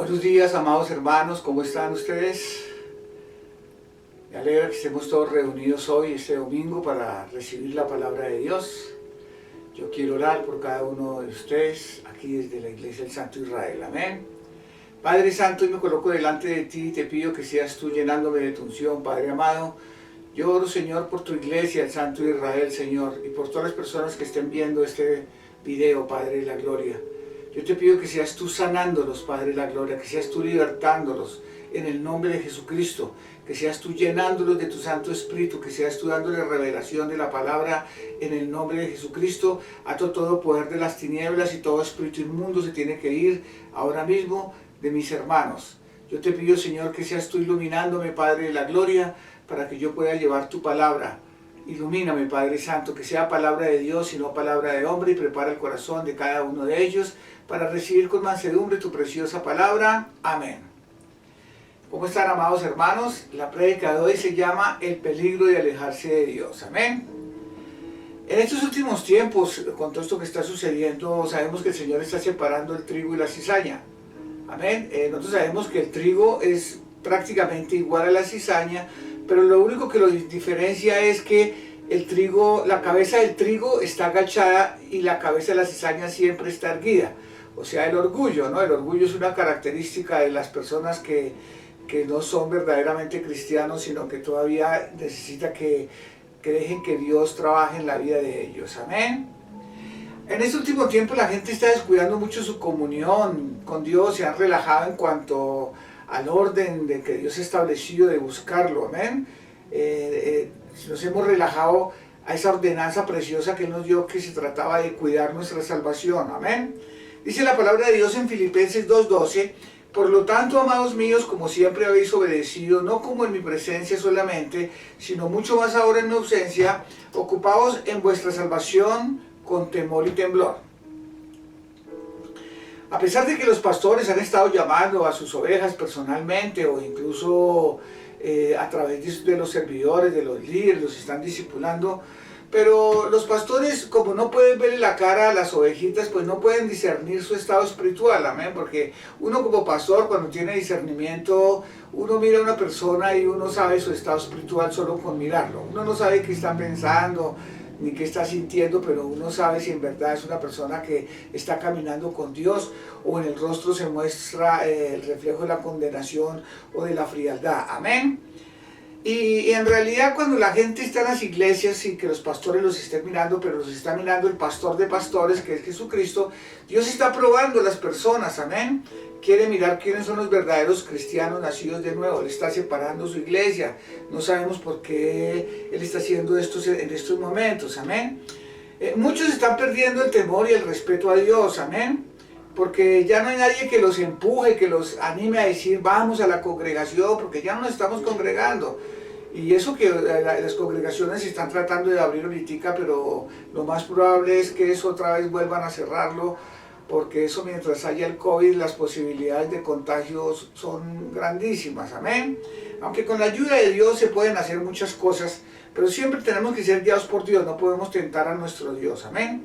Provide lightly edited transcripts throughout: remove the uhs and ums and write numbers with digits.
Buenos días, amados hermanos, ¿cómo están ustedes? Me alegra que estemos todos reunidos hoy, este domingo, para recibir la palabra de Dios. Yo quiero orar por cada uno de ustedes, aquí desde la Iglesia del Santo Israel. Amén. Padre Santo, hoy me coloco delante de ti y te pido que seas tú llenándome de tu unción, Padre amado. Yo oro, Señor, por tu Iglesia, el Santo Israel, Señor, y por todas las personas que estén viendo este video, Padre de la Gloria. Yo te pido que seas tú sanándolos, Padre de la Gloria, que seas tú libertándolos en el nombre de Jesucristo, que seas tú llenándolos de tu Santo Espíritu, que seas tú dándoles revelación de la palabra en el nombre de Jesucristo. Ato todo poder de las tinieblas y todo espíritu inmundo se tiene que ir ahora mismo de mis hermanos. Yo te pido, Señor, que seas tú iluminándome, Padre de la Gloria, para que yo pueda llevar tu palabra. Ilumíname, Padre Santo, que sea palabra de Dios y no palabra de hombre, y prepara el corazón de cada uno de ellos para recibir con mansedumbre tu preciosa palabra. Amén. ¿Cómo están, amados hermanos? La prédica de hoy se llama El peligro de alejarse de Dios. Amén. En estos últimos tiempos, con todo esto que está sucediendo, sabemos que el Señor está separando el trigo y la cizaña. Amén. Nosotros sabemos que el trigo es prácticamente igual a la cizaña, pero lo único que lo diferencia es que el trigo, la cabeza del trigo está agachada y la cabeza de la cizaña siempre está erguida. O sea, el orgullo, ¿no? El orgullo es una característica de las personas que no son verdaderamente cristianos, sino que todavía necesita que dejen que Dios trabaje en la vida de ellos. Amén. En este último tiempo la gente está descuidando mucho su comunión con Dios, se han relajado en cuanto al orden de que Dios ha establecido de buscarlo. Amén. Nos hemos relajado a esa ordenanza preciosa que Él nos dio, que se trataba de cuidar nuestra salvación. Amén. Dice la palabra de Dios en Filipenses 2:12: por lo tanto, amados míos, como siempre habéis obedecido, no como en mi presencia solamente, sino mucho más ahora en mi ausencia, ocupaos en vuestra salvación con temor y temblor. A pesar de que los pastores han estado llamando a sus ovejas personalmente o incluso a través de los servidores, de los líderes, los están discipulando, pero los pastores, como no pueden verle la cara a las ovejitas, pues no pueden discernir su estado espiritual, amén, porque uno como pastor, cuando tiene discernimiento, uno mira a una persona y uno sabe su estado espiritual solo con mirarlo. Uno no sabe qué está pensando, ni qué está sintiendo, pero uno sabe si en verdad es una persona que está caminando con Dios, o en el rostro se muestra el reflejo de la condenación o de la frialdad, amén. Y en realidad, cuando la gente está en las iglesias sin que los pastores los estén mirando, pero los está mirando el pastor de pastores, que es Jesucristo, Dios está probando a las personas, amén. Quiere mirar quiénes son los verdaderos cristianos nacidos de nuevo. Él está separando su iglesia. No sabemos por qué Él está haciendo esto en estos momentos, amén. Muchos están perdiendo el temor y el respeto a Dios, amén. Porque ya no hay nadie que los empuje, que los anime a decir vamos a la congregación, porque ya no nos estamos congregando. Y eso que las congregaciones se están tratando de abrir ahorita, pero lo más probable es que eso otra vez vuelvan a cerrarlo, porque eso, mientras haya el COVID, las posibilidades de contagios son grandísimas, amén. Aunque con la ayuda de Dios se pueden hacer muchas cosas, pero siempre tenemos que ser guiados por Dios, no podemos tentar a nuestro Dios, amén.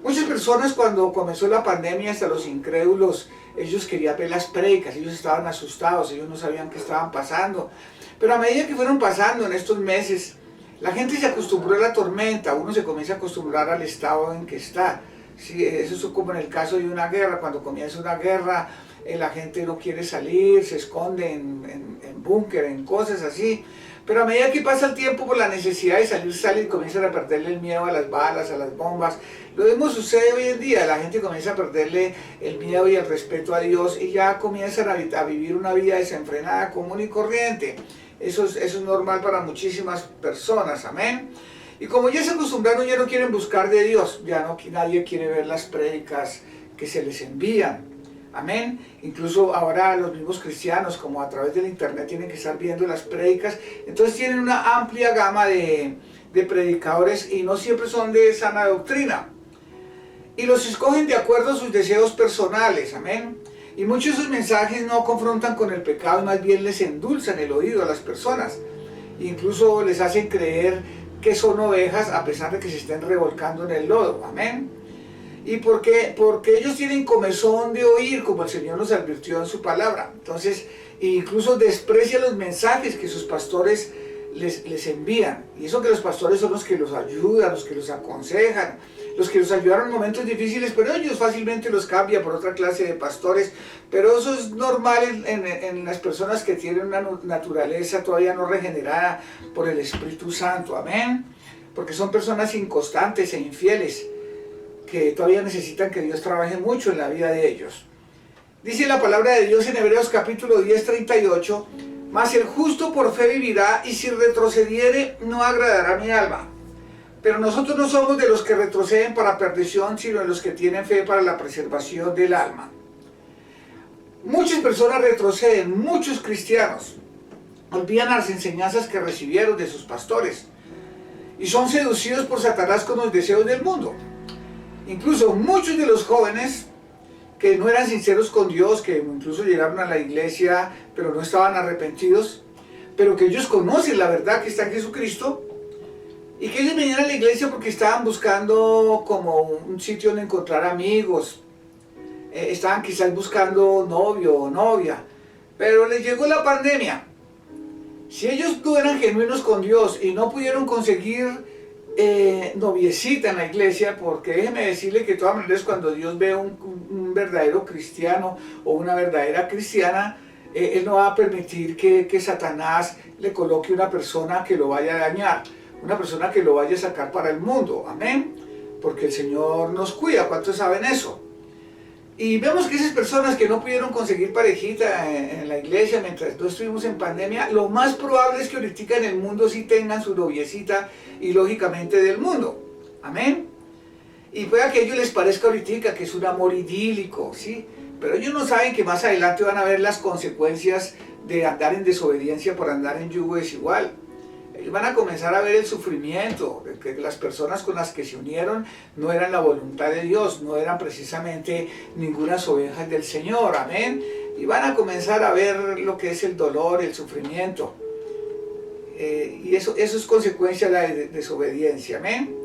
Muchas personas, cuando comenzó la pandemia, hasta los incrédulos, ellos querían ver las prédicas, ellos estaban asustados, ellos no sabían qué estaban pasando. Pero a medida que fueron pasando en estos meses, la gente se acostumbró a la tormenta, uno se comienza a acostumbrar al estado en que está. Sí, eso es como en el caso de una guerra. Cuando comienza una guerra, la gente no quiere salir, se esconde en búnker, en cosas así. Pero a medida que pasa el tiempo, por la necesidad de salir, sale y comienzan a perderle el miedo a las balas, a las bombas. Lo mismo sucede hoy en día, la gente comienza a perderle el miedo y el respeto a Dios y ya comienzan a vivir una vida desenfrenada, común y corriente. Eso es normal para muchísimas personas, amén. Y como ya se acostumbraron, ya no quieren buscar de Dios, ya no nadie quiere ver las prédicas que se les envían. Amén. Incluso ahora los mismos cristianos, como a través del internet, tienen que estar viendo las prédicas. Entonces tienen una amplia gama de predicadores y no siempre son de sana doctrina. Y los escogen de acuerdo a sus deseos personales. Amén. Y muchos de sus mensajes no confrontan con el pecado y más bien les endulzan el oído a las personas. Incluso les hacen creer que son ovejas a pesar de que se estén revolcando en el lodo. Amén. ¿Y por qué? Porque ellos tienen comezón de oír, como el Señor nos advirtió en su palabra. Entonces, incluso desprecian los mensajes que sus pastores les envían. Y eso que los pastores son los que los ayudan, los que los aconsejan, los que los ayudaron en momentos difíciles, pero ellos fácilmente los cambian por otra clase de pastores. Pero eso es normal en las personas que tienen una naturaleza todavía no regenerada por el Espíritu Santo. Amén. Porque son personas inconstantes e infieles, que todavía necesitan que Dios trabaje mucho en la vida de ellos. Dice la palabra de Dios en Hebreos capítulo 10, 38, mas el justo por fe vivirá, y si retrocediere no agradará mi alma. Pero nosotros no somos de los que retroceden para perdición, sino de los que tienen fe para la preservación del alma. Muchas personas retroceden, muchos cristianos olvidan las enseñanzas que recibieron de sus pastores y son seducidos por Satanás con los deseos del mundo. Incluso muchos de los jóvenes que no eran sinceros con Dios, que incluso llegaron a la iglesia, pero no estaban arrepentidos, pero que ellos conocen la verdad que está en Jesucristo, y que ellos venían a la iglesia porque estaban buscando como un sitio donde encontrar amigos, estaban quizás buscando novio o novia, pero les llegó la pandemia. Si ellos no eran genuinos con Dios y no pudieron conseguir noviecita en la iglesia, porque déjeme decirle que de todas maneras cuando Dios ve un verdadero cristiano o una verdadera cristiana, Él no va a permitir que Satanás le coloque una persona que lo vaya a dañar, una persona que lo vaya a sacar para el mundo, amén, porque el Señor nos cuida. ¿Cuántos saben eso? Y vemos que esas personas que no pudieron conseguir parejita en la iglesia mientras no estuvimos en pandemia, lo más probable es que ahorita en el mundo sí tengan su noviecita, y lógicamente del mundo, amén. Y pueda que a ellos les parezca ahorita que es un amor idílico, ¿sí? Pero ellos no saben que más adelante van a ver las consecuencias de andar en desobediencia por andar en yugo desigual. Ellos van a comenzar a ver el sufrimiento, de que las personas con las que se unieron no eran la voluntad de Dios, no eran precisamente ninguna ovejas del Señor, amén. Y van a comenzar a ver lo que es el dolor, el sufrimiento. Y eso es consecuencia de la desobediencia, amén.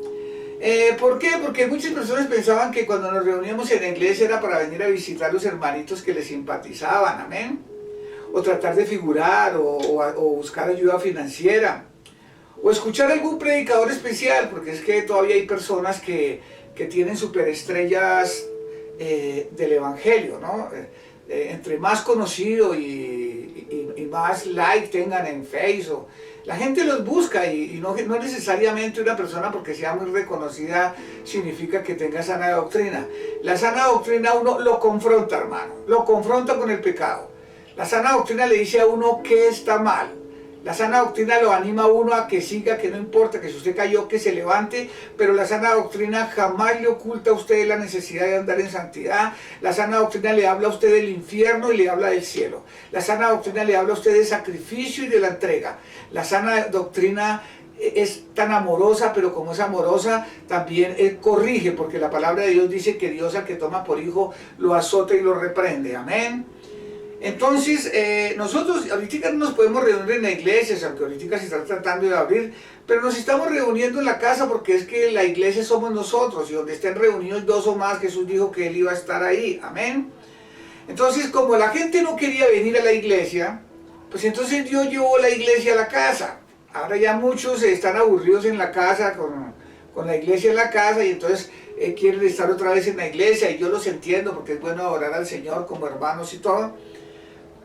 ¿Por qué? Porque muchas personas pensaban que cuando nos reuníamos en la iglesia era para venir a visitar a los hermanitos que les simpatizaban, amén. O tratar de figurar, o buscar ayuda financiera, o escuchar algún predicador especial, porque es que todavía hay personas que tienen superestrellas del evangelio, ¿no? Entre más conocido y más like tengan en Facebook, la gente los busca, y no necesariamente una persona porque sea muy reconocida significa que tenga sana doctrina. La sana doctrina uno lo confronta, hermano, lo confronta con el pecado. La sana doctrina le dice a uno que está mal. La sana doctrina lo anima a uno a que siga, que no importa, que si usted cayó, que se levante, pero la sana doctrina jamás le oculta a usted la necesidad de andar en santidad. La sana doctrina le habla a usted del infierno y le habla del cielo. La sana doctrina le habla a usted del sacrificio y de la entrega. La sana doctrina es tan amorosa, pero como es amorosa, también corrige, porque la palabra de Dios dice que Dios al que toma por hijo lo azota y lo reprende, amén. Entonces, nosotros ahorita no nos podemos reunir en la iglesia, aunque ahorita se está tratando de abrir, pero nos estamos reuniendo en la casa porque es que la iglesia somos nosotros, y donde estén reunidos dos o más, Jesús dijo que Él iba a estar ahí, amén. Entonces, como la gente no quería venir a la iglesia, pues entonces Dios llevó la iglesia a la casa. Ahora ya muchos están aburridos en la casa, con la iglesia en la casa, y entonces quieren estar otra vez en la iglesia, y yo los entiendo porque es bueno adorar al Señor como hermanos y todo.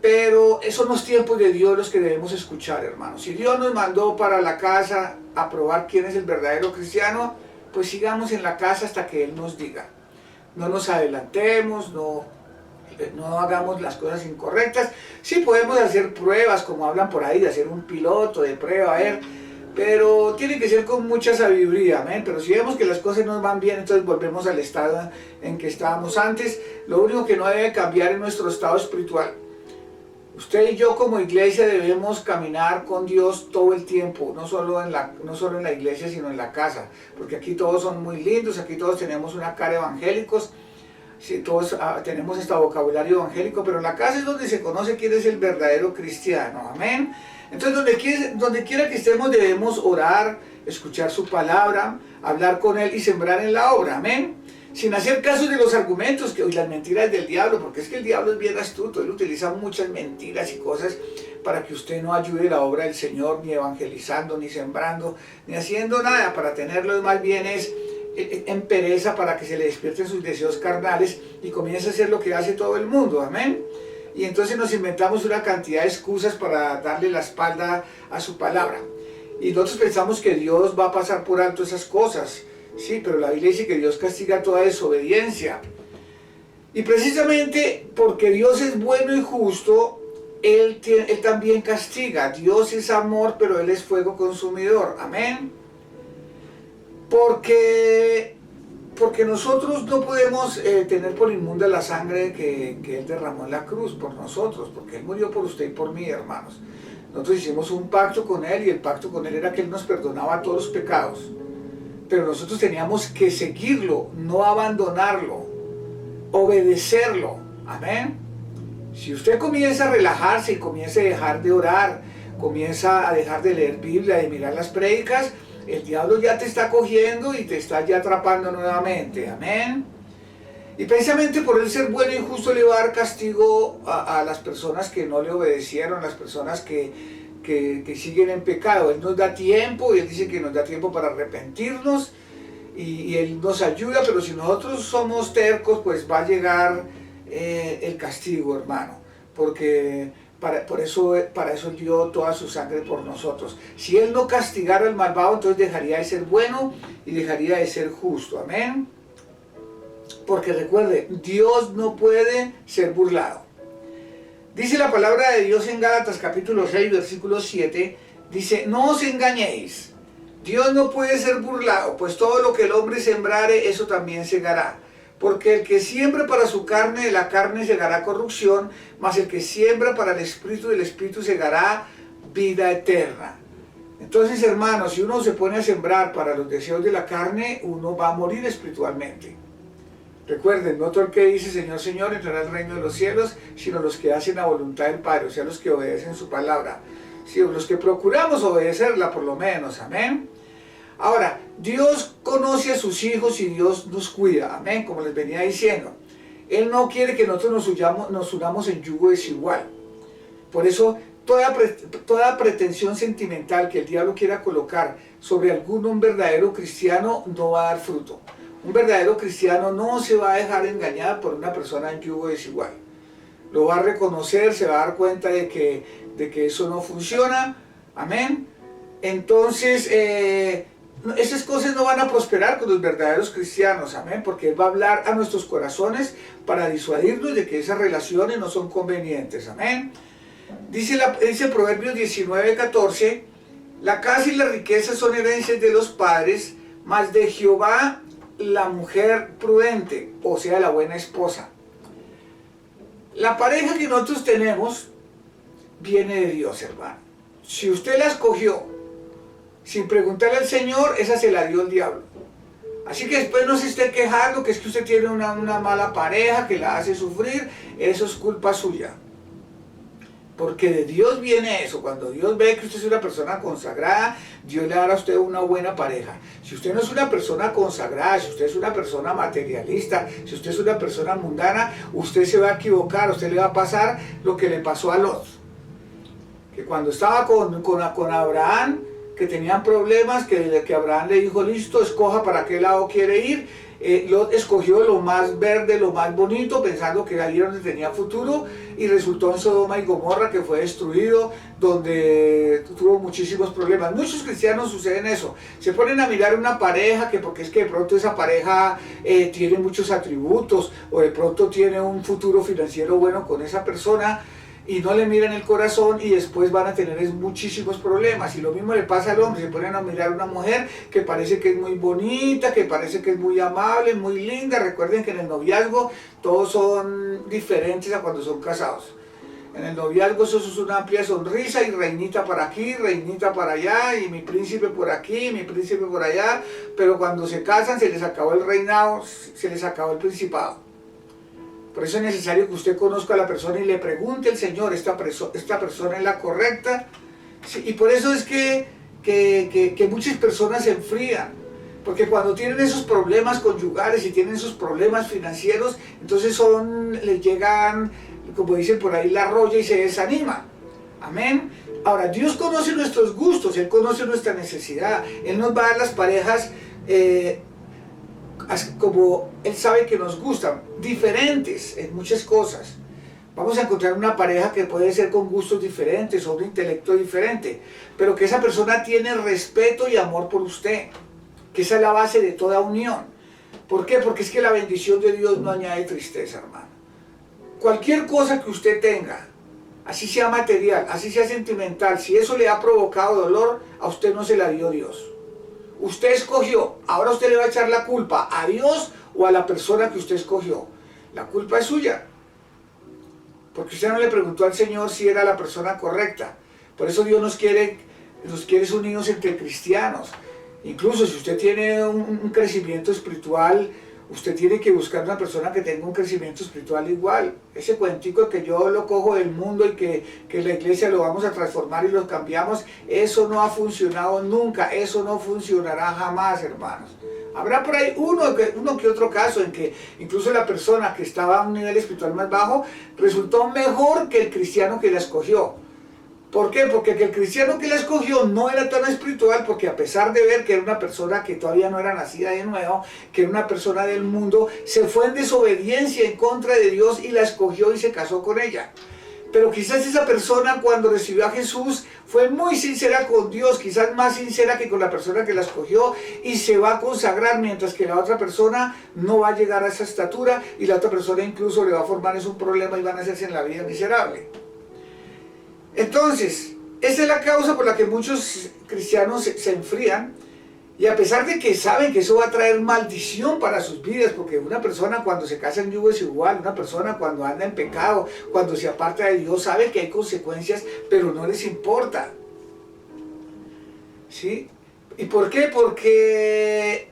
Pero esos son los tiempos de Dios los que debemos escuchar, hermanos. Si Dios nos mandó para la casa a probar quién es el verdadero cristiano, pues sigamos en la casa hasta que Él nos diga. No nos adelantemos, no hagamos las cosas incorrectas. Sí podemos hacer pruebas, como hablan por ahí, de hacer un piloto de prueba, a ver, pero tiene que ser con mucha sabiduría, amén. Pero si vemos que las cosas no van bien, entonces volvemos al estado en que estábamos antes. Lo único que no debe cambiar es nuestro estado espiritual. Usted y yo como iglesia debemos caminar con Dios todo el tiempo, no solo en la iglesia, sino en la casa, porque aquí todos son muy lindos, aquí todos tenemos una cara evangélicos, sí, todos tenemos este vocabulario evangélico, pero en la casa es donde se conoce quién es el verdadero cristiano, amén. Entonces donde quiera que estemos debemos orar, escuchar su palabra, hablar con Él y sembrar en la obra, amén. Sin hacer caso de los argumentos y las mentiras del diablo, porque es que el diablo es bien astuto, él utiliza muchas mentiras y cosas para que usted no ayude la obra del Señor, ni evangelizando, ni sembrando, ni haciendo nada. Para tenerlo más bien es en pereza, para que se le despierten sus deseos carnales y comience a hacer lo que hace todo el mundo, amén. Y entonces nos inventamos una cantidad de excusas para darle la espalda a su palabra. Y nosotros pensamos que Dios va a pasar por alto esas cosas. Sí, pero la Biblia dice que Dios castiga toda desobediencia. Y precisamente porque Dios es bueno y justo, Él también castiga. Dios es amor, pero Él es fuego consumidor. Amén. Porque nosotros no podemos tener por inmunda la sangre que Él derramó en la cruz por nosotros, porque Él murió por usted y por mí, hermanos. Nosotros hicimos un pacto con Él, y el pacto con Él era que Él nos perdonaba todos los pecados. Pero nosotros teníamos que seguirlo, no abandonarlo. obedecerlo. Amén. Si usted comienza a relajarse y comienza a dejar de orar, comienza a dejar de leer Biblia y mirar las prédicas, el diablo ya te está cogiendo y te está ya atrapando nuevamente. Amén. Y precisamente por él ser bueno y justo le va a dar castigo a las personas que no le obedecieron, a las personas que siguen en pecado. Él nos da tiempo y él dice que nos da tiempo para arrepentirnos y él nos ayuda, pero si nosotros somos tercos, pues va a llegar el castigo, hermano, porque para eso él dio toda su sangre por nosotros. Si él no castigara al malvado, entonces dejaría de ser bueno y dejaría de ser justo. Amén. Porque recuerde, Dios no puede ser burlado. Dice la palabra de Dios en Gálatas capítulo 6, versículo 7, dice, no os engañéis, Dios no puede ser burlado, pues todo lo que el hombre sembrare, eso también segará. Porque el que siembra para su carne, de la carne segará corrupción, mas el que siembra para el Espíritu, del Espíritu segará vida eterna. Entonces, hermanos, si uno se pone a sembrar para los deseos de la carne, uno va a morir espiritualmente. Recuerden, no todo el que dice Señor, Señor entrará al reino de los cielos, sino los que hacen la voluntad del Padre, o sea, los que obedecen su palabra. Sí, los que procuramos obedecerla por lo menos, amén. Ahora, Dios conoce a sus hijos y Dios nos cuida, amén, como les venía diciendo. Él no quiere que nosotros nos unamos en yugo desigual. Por eso, toda pretensión sentimental que el diablo quiera colocar sobre un verdadero cristiano no va a dar fruto. Un verdadero cristiano no se va a dejar engañar por una persona en yugo desigual. Lo va a reconocer, se va a dar cuenta de que eso no funciona. Amén. Entonces, esas cosas no van a prosperar con los verdaderos cristianos. Amén. Porque Él va a hablar a nuestros corazones para disuadirnos de que esas relaciones no son convenientes. Amén. Dice Proverbios 19:14, la casa y la riqueza son herencias de los padres, mas de Jehová la mujer prudente, o sea, la buena esposa. La pareja que nosotros tenemos viene de Dios, hermano. Si usted la escogió sin preguntarle al Señor, esa se la dio el diablo. Así que después no se esté quejando que es que usted tiene una mala pareja que la hace sufrir, eso es culpa suya. Porque de Dios viene eso. Cuando Dios ve que usted es una persona consagrada, Dios le dará a usted una buena pareja. Si usted no es una persona consagrada, si usted es una persona materialista, si usted es una persona mundana, usted se va a equivocar, a usted le va a pasar lo que le pasó a Lot. Que cuando estaba con Abraham, que tenían problemas, que Abraham le dijo, listo, escoja para qué lado quiere ir. Lot escogió lo más verde, lo más bonito, pensando que ahí era donde tenía futuro, y resultó en Sodoma y Gomorra, que fue destruido, donde tuvo muchísimos problemas. Muchos cristianos suceden eso, se ponen a mirar una pareja, que porque es que de pronto esa pareja tiene muchos atributos, o de pronto tiene un futuro financiero bueno con esa persona, y no le miran el corazón y después van a tener muchísimos problemas. Y lo mismo le pasa al hombre, se ponen a mirar a una mujer que parece que es muy bonita, que parece que es muy amable, muy linda. Recuerden que en el noviazgo todos son diferentes a cuando son casados. En el noviazgo eso es una amplia sonrisa y reinita para aquí, reinita para allá, y mi príncipe por aquí, mi príncipe por allá, pero cuando se casan se les acabó el reinado, se les acabó el principado. Por eso es necesario que usted conozca a la persona y le pregunte al Señor, ¿esta persona es la correcta? Sí, y por eso es que muchas personas se enfrían. Porque cuando tienen esos problemas conyugales y tienen esos problemas financieros, entonces les llegan, como dicen por ahí, la roya y se desanima. Amén. Ahora, Dios conoce nuestros gustos, Él conoce nuestra necesidad. Él nos va a dar las parejas como Él sabe que nos gustan, diferentes en muchas cosas. Vamos a encontrar una pareja que puede ser con gustos diferentes o un intelecto diferente, pero que esa persona tiene respeto y amor por usted, que esa es la base de toda unión. ¿Por qué? Porque es que la bendición de Dios no añade tristeza, hermano. Cualquier cosa que usted tenga, así sea material, así sea sentimental, si eso le ha provocado dolor, a usted no se la dio Dios. Usted escogió, ahora usted le va a echar la culpa a Dios o a la persona que usted escogió. La culpa es suya, porque usted no le preguntó al Señor si era la persona correcta. Por eso Dios nos quiere unidos entre cristianos. Incluso si usted tiene un crecimiento espiritual, Usted tiene que buscar una persona que tenga un crecimiento espiritual igual. Ese cuentico que yo lo cojo del mundo y que la iglesia lo vamos a transformar y lo cambiamos, eso no ha funcionado nunca, eso no funcionará jamás, hermanos. Habrá por ahí uno que otro caso en que incluso la persona que estaba a un nivel espiritual más bajo resultó mejor que el cristiano que la escogió. ¿Por qué? Porque el cristiano que la escogió no era tan espiritual, porque a pesar de ver que era una persona que todavía no era nacida de nuevo, que era una persona del mundo, se fue en desobediencia en contra de Dios y la escogió y se casó con ella. Pero quizás esa persona cuando recibió a Jesús fue muy sincera con Dios, quizás más sincera que con la persona que la escogió, y se va a consagrar, mientras que la otra persona no va a llegar a esa estatura y la otra persona incluso le va a formar un problema y van a hacerse en la vida miserable. Entonces, esa es la causa por la que muchos cristianos se enfrían, y a pesar de que saben que eso va a traer maldición para sus vidas, porque una persona cuando se casa en yugo es igual, una persona cuando anda en pecado, cuando se aparta de Dios, sabe que hay consecuencias, pero no les importa. ¿Sí? ¿Y por qué? Porque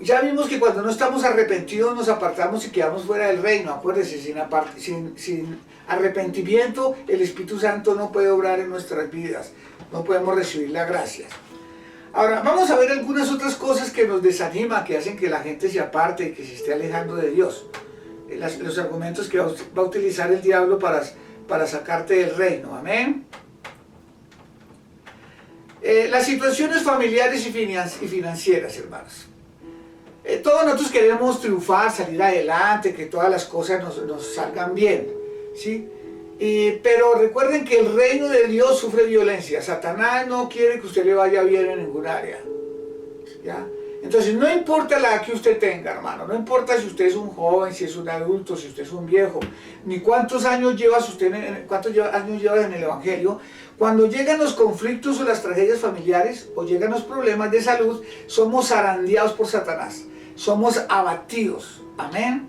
ya vimos que cuando no estamos arrepentidos nos apartamos y quedamos fuera del reino. Acuérdense, sin arrepentimiento el Espíritu Santo no puede obrar en nuestras vidas, no podemos recibir la gracia. Ahora, vamos a ver algunas otras cosas que nos desaniman, que hacen que la gente se aparte y que se esté alejando de Dios. Los argumentos que va a utilizar el diablo para sacarte del reino. Amén. Las situaciones familiares y financieras, hermanos. Todos nosotros queremos triunfar, salir adelante, que todas las cosas nos salgan bien, ¿sí? Pero recuerden que el reino de Dios sufre violencia. Satanás no quiere que usted le vaya bien en ningún área, ¿ya? Entonces no importa la edad que usted tenga, hermano, no importa si usted es un joven, si es un adulto, si usted es un viejo, ni cuántos años llevas en el Evangelio. Cuando llegan los conflictos o las tragedias familiares o llegan los problemas de salud, somos zarandeados por Satanás, somos abatidos, amén.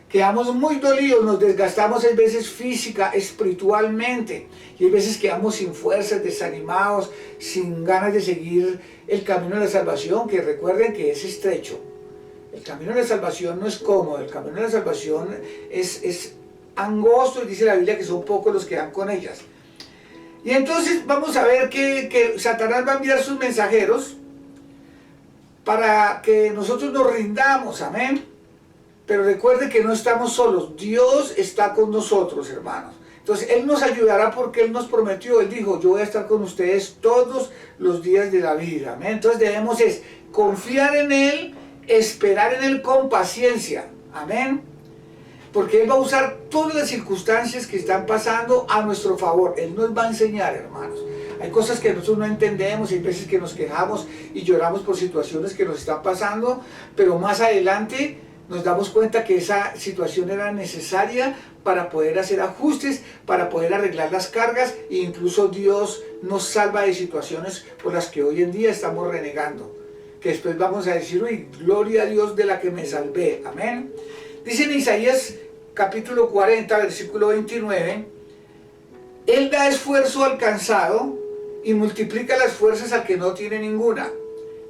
Quedamos muy dolidos, nos desgastamos a veces física, espiritualmente, y hay veces quedamos sin fuerzas, desanimados, sin ganas de seguir el camino de la salvación, que recuerden que es estrecho. El camino de la salvación no es cómodo, el camino de la salvación es angosto, y dice la Biblia que son pocos los que dan con ellas. Y entonces vamos a ver que Satanás va a enviar sus mensajeros para que nosotros nos rindamos, amén. Pero recuerde que no estamos solos, Dios está con nosotros, hermanos. Entonces Él nos ayudará porque Él nos prometió, Él dijo, yo voy a estar con ustedes todos los días de la vida, amén. Entonces debemos confiar en Él, esperar en Él con paciencia, amén. Porque Él va a usar todas las circunstancias que están pasando a nuestro favor. Él nos va a enseñar, hermanos. Hay cosas que nosotros no entendemos, hay veces que nos quejamos y lloramos por situaciones que nos están pasando, pero más adelante nos damos cuenta que esa situación era necesaria para poder hacer ajustes, para poder arreglar las cargas, e incluso Dios nos salva de situaciones por las que hoy en día estamos renegando. Que después vamos a decir, uy, gloria a Dios de la que me salvé, amén. Dice en Isaías capítulo 40, versículo 29, Él da esfuerzo al cansado y multiplica las fuerzas al que no tiene ninguna.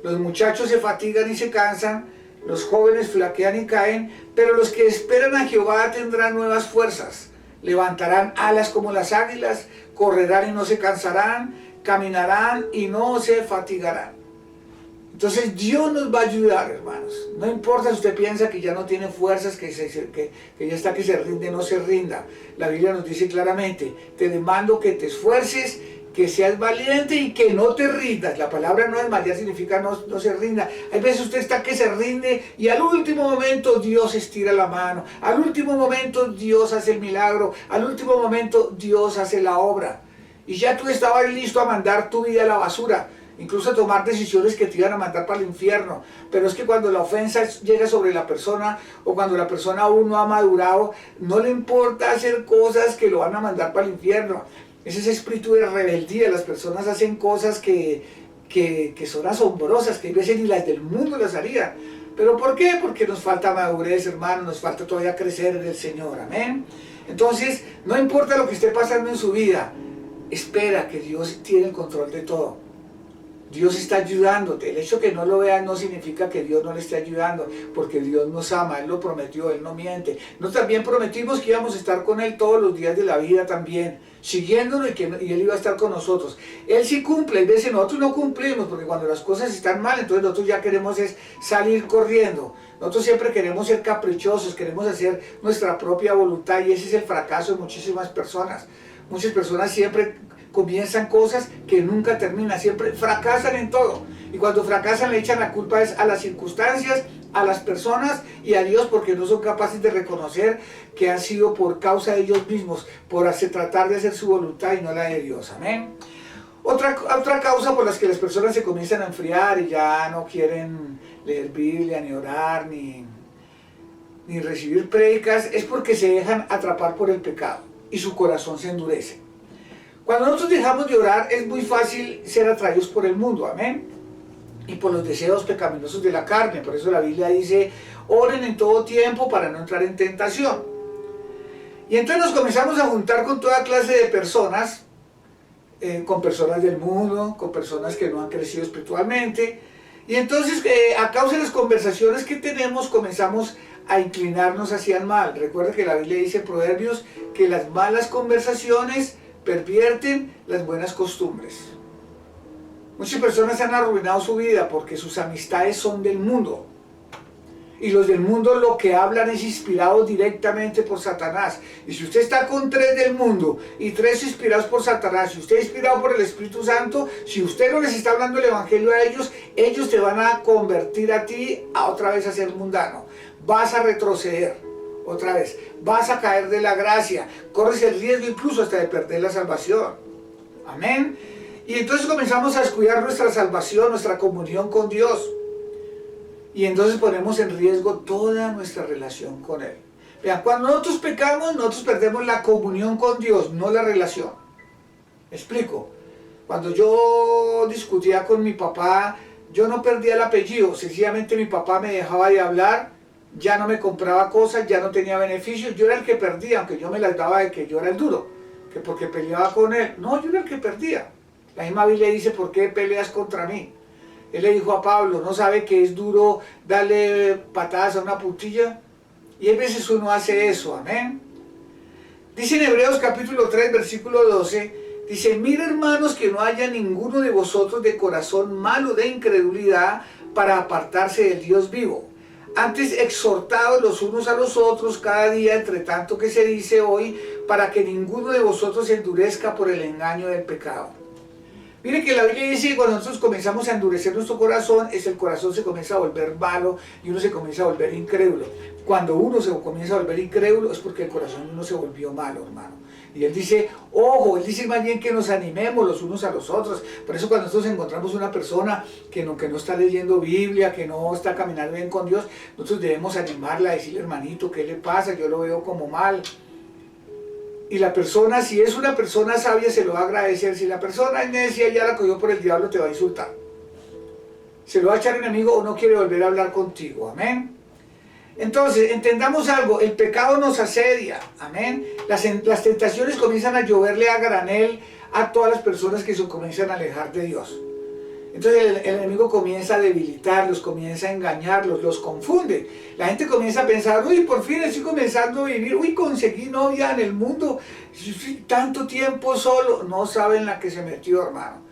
Los muchachos se fatigan y se cansan, los jóvenes flaquean y caen, pero los que esperan a Jehová tendrán nuevas fuerzas. Levantarán alas como las águilas, correrán y no se cansarán, caminarán y no se fatigarán. Entonces Dios nos va a ayudar, hermanos. No importa si usted piensa que ya no tiene fuerzas, que ya está que se rinde, no se rinda. La Biblia nos dice claramente, te demando que te esfuerces, que seas valiente y que no te rindas. La palabra no desmayar significa no se rinda. Hay veces usted está que se rinde y al último momento Dios estira la mano. Al último momento Dios hace el milagro. Al último momento Dios hace la obra. Y ya tú estabas listo a mandar tu vida a la basura. Incluso a tomar decisiones que te iban a mandar para el infierno. Pero es que cuando la ofensa llega sobre la persona, o cuando la persona aún no ha madurado, no le importa hacer cosas que lo van a mandar para el infierno. Es ese espíritu de rebeldía. Las personas hacen cosas que son asombrosas, que a veces ni las del mundo las harían. ¿Pero por qué? Porque nos falta madurez, hermano, nos falta todavía crecer en el Señor, amén. Entonces, no importa lo que esté pasando en su vida, espera que Dios tiene el control de todo. Dios está ayudándote. El hecho que no lo veas no significa que Dios no le esté ayudando, porque Dios nos ama, Él lo prometió, Él no miente. Nosotros también prometimos que íbamos a estar con Él todos los días de la vida también, siguiéndolo y Él iba a estar con nosotros. Él sí cumple, hay veces nosotros no cumplimos, porque cuando las cosas están mal, entonces nosotros ya queremos es salir corriendo. Nosotros siempre queremos ser caprichosos, queremos hacer nuestra propia voluntad, y ese es el fracaso de muchísimas personas. Muchas personas siempre comienzan cosas que nunca terminan, siempre fracasan en todo. Y cuando fracasan le echan la culpa a las circunstancias, a las personas y a Dios, porque no son capaces de reconocer que han sido por causa de ellos mismos, por tratar de hacer su voluntad y no la de Dios. Amén. Otra causa por las que las personas se comienzan a enfriar y ya no quieren leer Biblia, ni orar, ni recibir prédicas, es porque se dejan atrapar por el pecado y su corazón se endurece. Cuando nosotros dejamos de orar, es muy fácil ser atraídos por el mundo, amén, y por los deseos pecaminosos de la carne. Por eso la Biblia dice, oren en todo tiempo para no entrar en tentación. Y entonces nos comenzamos a juntar con toda clase de personas, con personas del mundo, con personas que no han crecido espiritualmente, y entonces a causa de las conversaciones que tenemos, comenzamos a inclinarnos hacia el mal. Recuerda que la Biblia dice en Proverbios que las malas conversaciones pervierten las buenas costumbres. Muchas personas han arruinado su vida porque sus amistades son del mundo. Y los del mundo lo que hablan es inspirado directamente por Satanás. Y si usted está con 3 del mundo y 3 inspirados por Satanás, si usted es inspirado por el Espíritu Santo, si usted no les está hablando el Evangelio a ellos, ellos te van a convertir a ti otra vez a ser mundano. Vas a retroceder. Otra vez, vas a caer de la gracia, corres el riesgo incluso hasta de perder la salvación. Amén. Y entonces comenzamos a descuidar nuestra salvación, nuestra comunión con Dios. Y entonces ponemos en riesgo toda nuestra relación con Él. Vean, cuando nosotros pecamos, nosotros perdemos la comunión con Dios, no la relación. ¿Me explico? Cuando yo discutía con mi papá, yo no perdía el apellido, sencillamente mi papá me dejaba de hablar, ya no me compraba cosas, ya no tenía beneficios, yo era el que perdía, aunque yo me las daba de que yo era el duro, que porque peleaba con él. No, yo era el que perdía. La misma Biblia dice, ¿por qué peleas contra mí? Él le dijo a Pablo, ¿no sabe que es duro darle patadas a una puntilla? Y a veces uno hace eso, amén. Dice en Hebreos capítulo 3, versículo 12, dice, mira hermanos que no haya ninguno de vosotros de corazón malo de incredulidad para apartarse del Dios vivo. Antes exhortados los unos a los otros cada día, entre tanto que se dice hoy, para que ninguno de vosotros se endurezca por el engaño del pecado. Mire que la Biblia dice que cuando nosotros comenzamos a endurecer nuestro corazón, el corazón se comienza a volver malo y uno se comienza a volver incrédulo. Cuando uno se comienza a volver incrédulo es porque el corazón de uno se volvió malo, hermano. Y él dice, ojo, él dice más bien que nos animemos los unos a los otros. Por eso cuando nosotros encontramos una persona que no está leyendo Biblia, que no está caminando bien con Dios, nosotros debemos animarla, decirle, hermanito, ¿qué le pasa? Yo lo veo como mal. Y la persona, si es una persona sabia, se lo va a agradecer. Si la persona es necia, ya la cogió por el diablo, te va a insultar. Se lo va a echar enemigo o no quiere volver a hablar contigo. Amén. Entonces, entendamos algo, el pecado nos asedia, amén. Las tentaciones comienzan a lloverle a granel a todas las personas que se comienzan a alejar de Dios. Entonces el enemigo comienza a debilitarlos, comienza a engañarlos, los confunde. La gente comienza a pensar, uy, por fin estoy comenzando a vivir, uy, conseguí novia en el mundo, tanto tiempo solo. No saben la que se metió, hermano.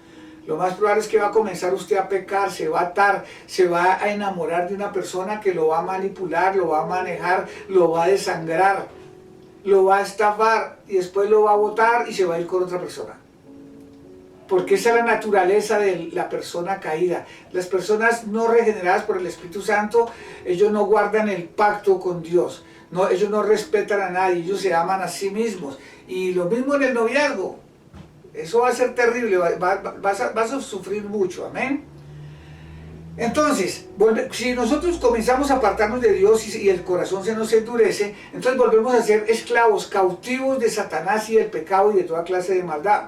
Lo más probable es que va a comenzar usted a pecar, se va a atar, se va a enamorar de una persona que lo va a manipular, lo va a manejar, lo va a desangrar, lo va a estafar y después lo va a botar y se va a ir con otra persona. Porque esa es la naturaleza de la persona caída. Las personas no regeneradas por el Espíritu Santo, ellos no guardan el pacto con Dios. No, ellos no respetan a nadie, ellos se aman a sí mismos. Y lo mismo en el noviazgo. Eso va a ser terrible, vas a sufrir mucho, amén. Entonces, si nosotros comenzamos a apartarnos de Dios y el corazón se nos endurece, entonces volvemos a ser esclavos, cautivos de Satanás y del pecado y de toda clase de maldad.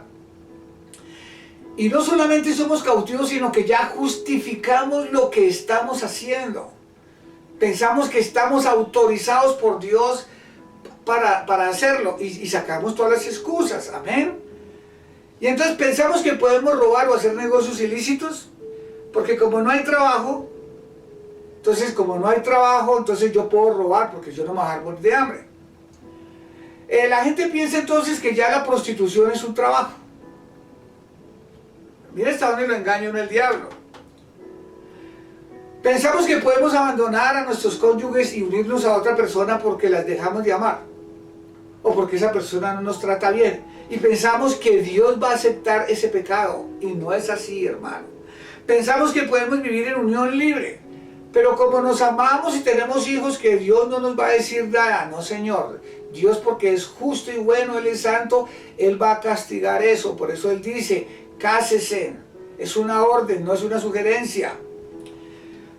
Y no solamente somos cautivos, sino que ya justificamos lo que estamos haciendo. Pensamos que estamos autorizados por Dios para hacerlo y sacamos todas las excusas, amén. Y entonces pensamos que podemos robar o hacer negocios ilícitos Porque como no hay trabajo, entonces yo puedo robar porque yo no me voy a dejar morir de hambre. La gente piensa entonces que ya la prostitución es un trabajo. Mira hasta dónde lo engaña uno el diablo. Pensamos que podemos abandonar a nuestros cónyuges y unirnos a otra persona porque las dejamos de amar. O porque esa persona no nos trata bien. Y pensamos que Dios va a aceptar ese pecado. Y no es así, hermano. Pensamos que podemos vivir en unión libre. Pero como nos amamos y tenemos hijos, que Dios no nos va a decir nada. No, Señor. Dios, porque es justo y bueno, Él es santo, Él va a castigar eso. Por eso Él dice, cásese. Es una orden, no es una sugerencia.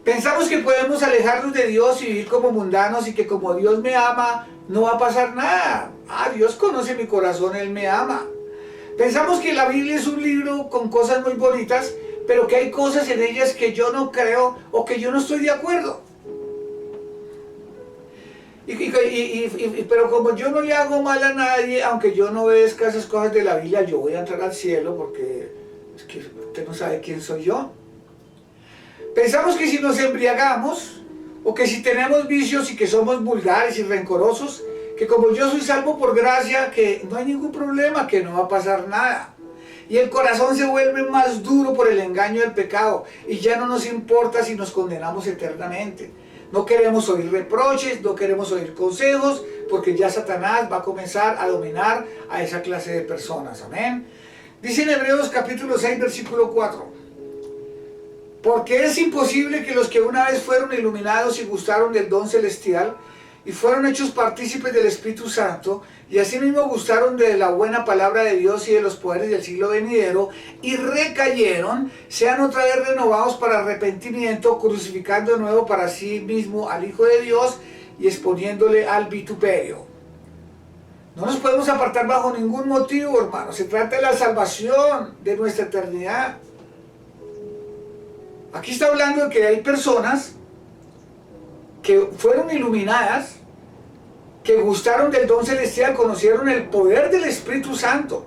Pensamos que podemos alejarnos de Dios y vivir como mundanos y que como Dios me ama, no va a pasar nada. Dios conoce mi corazón, Él me ama. Pensamos que la Biblia es un libro con cosas muy bonitas, pero que hay cosas en ellas que yo no creo o que yo no estoy de acuerdo. Pero como yo no le hago mal a nadie, aunque yo no obedezca esas cosas de la Biblia, yo voy a entrar al cielo porque es que usted no sabe quién soy yo. Pensamos que si nos embriagamos, o que si tenemos vicios y que somos vulgares y rencorosos, que como yo soy salvo por gracia, que no hay ningún problema, que no va a pasar nada. Y el corazón se vuelve más duro por el engaño del pecado, y ya no nos importa si nos condenamos eternamente. No queremos oír reproches, no queremos oír consejos, porque ya Satanás va a comenzar a dominar a esa clase de personas. Amén. Dice en Hebreos capítulo 6, versículo 4. Porque es imposible que los que una vez fueron iluminados y gustaron del don celestial y fueron hechos partícipes del Espíritu Santo y asimismo gustaron de la buena palabra de Dios y de los poderes del siglo venidero y recayeron, sean otra vez renovados para arrepentimiento, crucificando de nuevo para sí mismo al Hijo de Dios y exponiéndole al vituperio. No nos podemos apartar bajo ningún motivo, hermano. Se trata de la salvación de nuestra eternidad. Aquí está hablando de que hay personas que fueron iluminadas, que gustaron del don celestial, conocieron el poder del Espíritu Santo,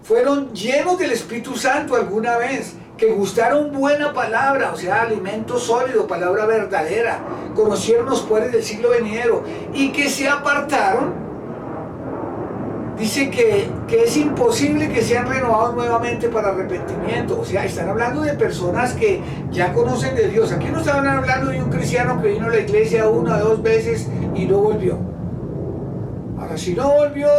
fueron llenos del Espíritu Santo alguna vez, que gustaron buena palabra, o sea, alimento sólido, palabra verdadera, conocieron los poderes del siglo venidero y que se apartaron. Dice que es imposible que sean renovados nuevamente para arrepentimiento. O sea, están hablando de personas que ya conocen de Dios. Aquí no están hablando de un cristiano que vino a la iglesia una o dos veces y no volvió. Ahora, si no volvió,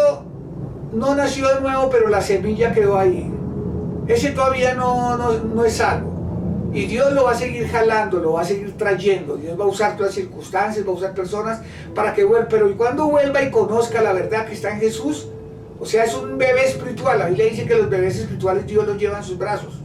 no nació de nuevo, pero la semilla quedó ahí. Ese todavía no es salvo. Y Dios lo va a seguir jalando, lo va a seguir trayendo. Dios va a usar todas las circunstancias, va a usar personas para que vuelva. Pero ¿y cuando vuelva y conozca la verdad que está en Jesús? O sea, es un bebé espiritual. La Biblia dice que los bebés espirituales Dios los lleva en sus brazos.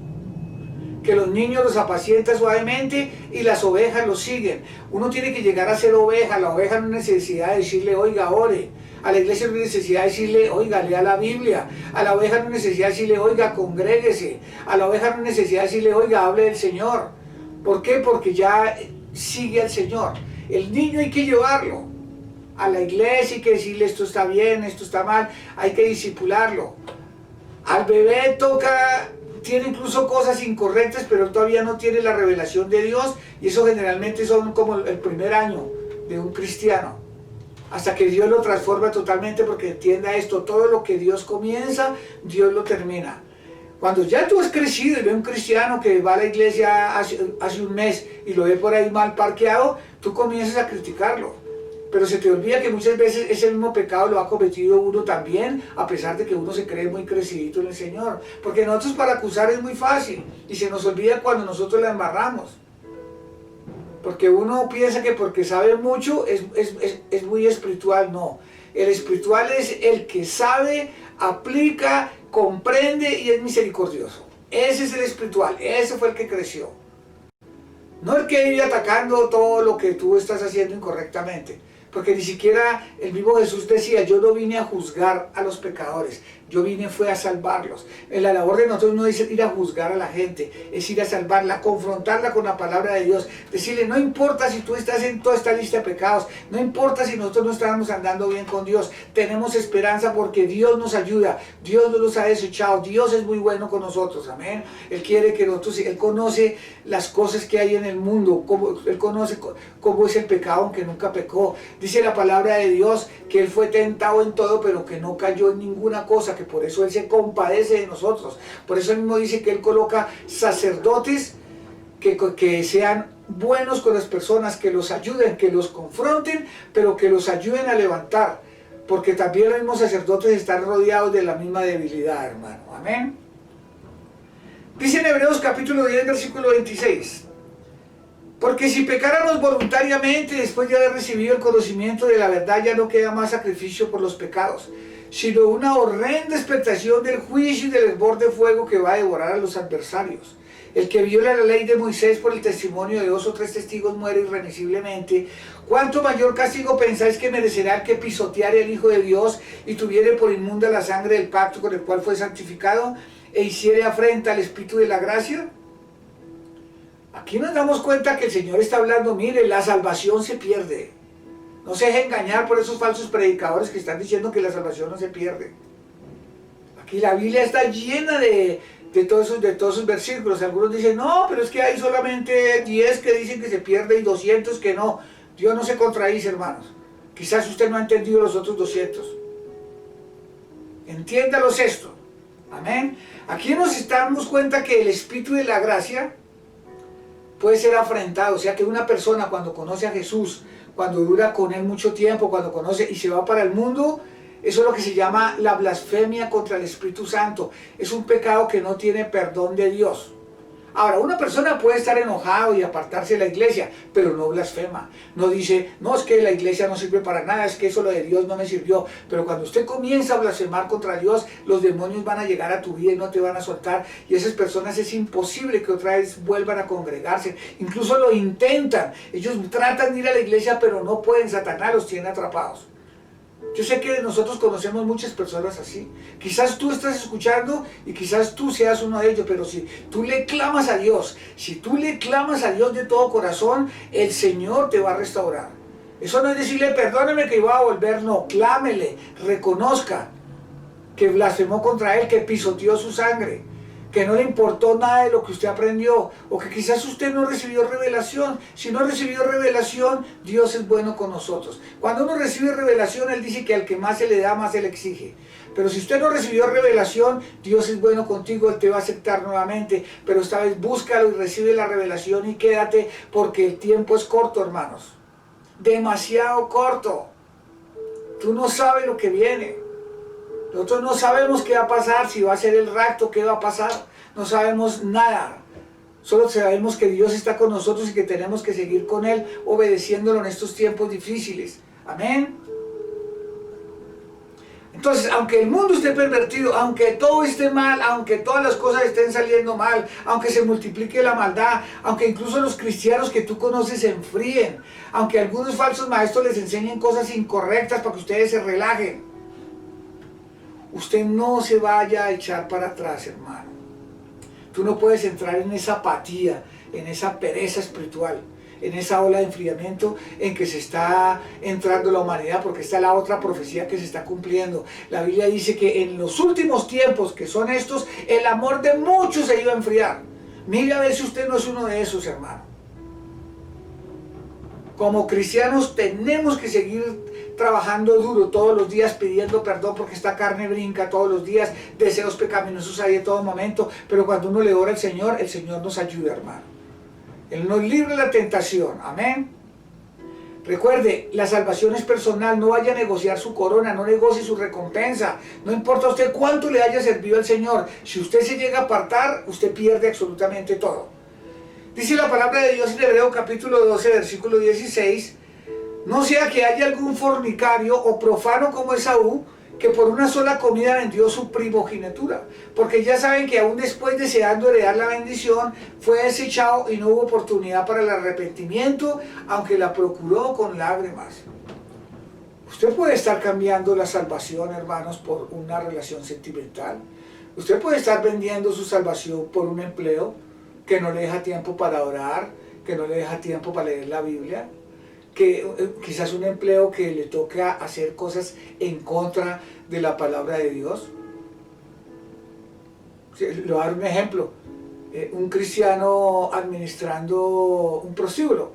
Que los niños los apacientan suavemente y las ovejas los siguen. Uno tiene que llegar a ser oveja. La oveja no es necesidad de decirle, oiga, ore. A la iglesia no es necesidad de decirle, oiga, lea la Biblia. A la oveja no es necesidad de decirle, oiga, congréguese. A la oveja no es necesidad de decirle, oiga, hable del Señor. ¿Por qué? Porque ya sigue al Señor. El niño hay que llevarlo a la iglesia y que decirle esto está bien, esto está mal, hay que disipularlo. Al bebé tiene incluso cosas incorrectas, pero todavía no tiene la revelación de Dios, y eso generalmente son como el primer año de un cristiano, hasta que Dios lo transforma totalmente, porque entienda esto, todo lo que Dios comienza, Dios lo termina. Cuando ya tú has crecido y ve un cristiano que va a la iglesia hace un mes y lo ve por ahí mal parqueado, tú comienzas a criticarlo. Pero se te olvida que muchas veces ese mismo pecado lo ha cometido uno también, a pesar de que uno se cree muy crecidito en el Señor. Porque nosotros para acusar es muy fácil, y se nos olvida cuando nosotros la embarramos. Porque uno piensa que porque sabe mucho es muy espiritual. No, el espiritual es el que sabe, aplica, comprende y es misericordioso. Ese es el espiritual, ese fue el que creció. No el que vive atacando todo lo que tú estás haciendo incorrectamente. porque ni siquiera el mismo Jesús decía, yo no vine a juzgar a los pecadores, yo vine fue a salvarlos. En la labor de nosotros no es ir a juzgar a la gente, es ir a salvarla, confrontarla con la palabra de Dios, decirle, no importa si tú estás en toda esta lista de pecados, no importa si nosotros no estamos andando bien con Dios, tenemos esperanza porque Dios nos ayuda, Dios no nos ha desechado, Dios es muy bueno con nosotros, amén. Él quiere que nosotros, Él conoce las cosas que hay en el mundo, Él conoce cómo es el pecado aunque nunca pecó. Dice la palabra de Dios que Él fue tentado en todo pero que no cayó en ninguna cosa, que por eso Él se compadece de nosotros. Por eso Él mismo dice que Él coloca sacerdotes que sean buenos con las personas, que los ayuden, que los confronten, pero que los ayuden a levantar, porque también los mismos sacerdotes están rodeados de la misma debilidad, hermano. Amén. Dice en Hebreos capítulo 10, versículo 26, porque si pecáramos voluntariamente después de haber recibido el conocimiento de la verdad, ya no queda más sacrificio por los pecados, sino una horrenda expectación del juicio y del hervor de fuego que va a devorar a los adversarios. El que viola la ley de Moisés por el testimonio de 2 o 3 testigos muere irremisiblemente. ¿Cuánto mayor castigo pensáis que merecerá el que pisoteare al Hijo de Dios y tuviere por inmunda la sangre del pacto con el cual fue santificado e hiciere afrenta al Espíritu de la gracia? Aquí nos damos cuenta que el Señor está hablando, mire, la salvación se pierde. No se deje engañar por esos falsos predicadores que están diciendo que la salvación no se pierde. Aquí la Biblia está llena de todos esos versículos. Algunos dicen, no, pero es que hay solamente 10 que dicen que se pierde y 200 que no. Dios no se contradice, hermanos. Quizás usted no ha entendido los otros 200. Entiéndalos esto. Amén. Aquí nos damos cuenta que el Espíritu de la gracia puede ser afrentado. O sea que una persona cuando conoce a Jesús, cuando dura con Él mucho tiempo, cuando conoce y se va para el mundo, eso es lo que se llama la blasfemia contra el Espíritu Santo. Es un pecado que no tiene perdón de Dios. Ahora, una persona puede estar enojado y apartarse de la iglesia, pero no blasfema. No dice, no, es que la iglesia no sirve para nada, es que eso lo de Dios no me sirvió. Pero cuando usted comienza a blasfemar contra Dios, los demonios van a llegar a tu vida y no te van a soltar. Y esas personas es imposible que otra vez vuelvan a congregarse. Incluso lo intentan. Ellos tratan de ir a la iglesia, pero no pueden. Satanás los tiene atrapados. Yo sé que nosotros conocemos muchas personas así. Quizás tú estás escuchando y quizás tú seas uno de ellos, pero si tú le clamas a Dios, si tú le clamas a Dios de todo corazón, el Señor te va a restaurar. Eso no es decirle, perdóname que iba a volver, no, clámele, reconozca que blasfemó contra Él, que pisoteó su sangre, que no le importó nada de lo que usted aprendió, o que quizás usted no recibió revelación. Si no recibió revelación, Dios es bueno con nosotros. Cuando uno recibe revelación, Él dice que al que más se le da, más se le exige. Pero si usted no recibió revelación, Dios es bueno contigo, Él te va a aceptar nuevamente. Pero esta vez búscalo y recibe la revelación y quédate, porque el tiempo es corto, hermanos. Demasiado corto. Tú no sabes lo que viene. Nosotros no sabemos qué va a pasar, si va a ser el rapto, qué va a pasar. No sabemos nada. Solo sabemos que Dios está con nosotros y que tenemos que seguir con Él, obedeciéndolo en estos tiempos difíciles. Amén. Entonces, aunque el mundo esté pervertido, aunque todo esté mal, aunque todas las cosas estén saliendo mal, aunque se multiplique la maldad, aunque incluso los cristianos que tú conoces se enfríen, aunque algunos falsos maestros les enseñen cosas incorrectas para que ustedes se relajen, usted no se vaya a echar para atrás, hermano. Tú no puedes entrar en esa apatía, en esa pereza espiritual, en esa ola de enfriamiento en que se está entrando la humanidad, porque está la otra profecía que se está cumpliendo. La Biblia dice que en los últimos tiempos, que son estos, el amor de muchos se iba a enfriar. Mire a ver si usted no es uno de esos, hermano. Como cristianos tenemos que seguir trabajando duro todos los días, pidiendo perdón, porque esta carne brinca todos los días, deseos pecaminosos hay en todo momento, pero cuando uno le ora al Señor, el Señor nos ayuda, hermano. Él nos libra de la tentación, amén. Recuerde, la salvación es personal, no vaya a negociar su corona, no negocie su recompensa, no importa a usted cuánto le haya servido al Señor, si usted se llega a apartar, usted pierde absolutamente todo. Dice la palabra de Dios en Hebreo capítulo 12, versículo 16, no sea que haya algún fornicario o profano como Esaú, que por una sola comida vendió su primogenitura, porque ya saben que aún después deseando heredar la bendición, fue desechado y no hubo oportunidad para el arrepentimiento, aunque la procuró con lágrimas. Usted puede estar cambiando la salvación, hermanos, por una relación sentimental. Usted puede estar vendiendo su salvación por un empleo que no le deja tiempo para orar, que no le deja tiempo para leer la Biblia, que quizás un empleo que le toca hacer cosas en contra de la palabra de Dios. Le voy a dar un ejemplo. Un cristiano administrando un prostíbulo.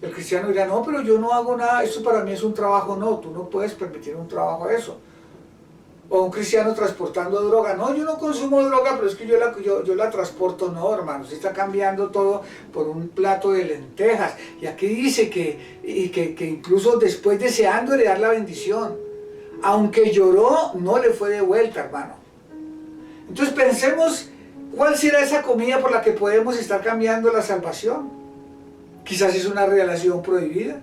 El cristiano dirá, no, pero yo no hago nada, eso para mí es un trabajo. No, tú no puedes permitir un trabajo a eso. O un cristiano transportando droga, no, yo no consumo droga, pero es que yo la transporto. No, hermano, se está cambiando todo por un plato de lentejas. Y aquí dice que incluso después deseando heredar la bendición, aunque lloró, no le fue de vuelta, hermano. Entonces pensemos, ¿cuál será esa comida por la que podemos estar cambiando la salvación? Quizás es una relación prohibida,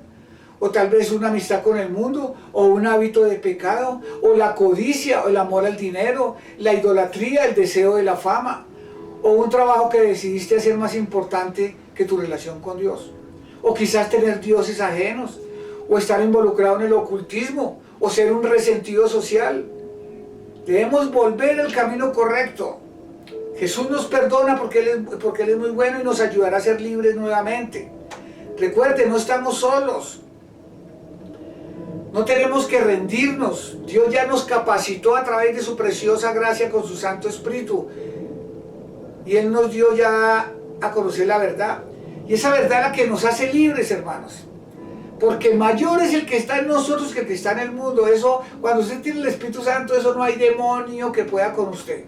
o tal vez una amistad con el mundo, o un hábito de pecado, o la codicia, o el amor al dinero, la idolatría, el deseo de la fama, o un trabajo que decidiste hacer más importante que tu relación con Dios, o quizás tener dioses ajenos, o estar involucrado en el ocultismo, o ser un resentido social. Debemos volver al camino correcto. Jesús nos perdona porque Él es muy bueno y nos ayudará a ser libres nuevamente. Recuerde, no estamos solos. No tenemos que rendirnos. Dios ya nos capacitó a través de su preciosa gracia con su Santo Espíritu. Y Él nos dio ya a conocer la verdad. Y esa verdad es la que nos hace libres, hermanos. Porque mayor es el que está en nosotros que el que está en el mundo. Eso, cuando usted tiene el Espíritu Santo, eso no hay demonio que pueda con usted.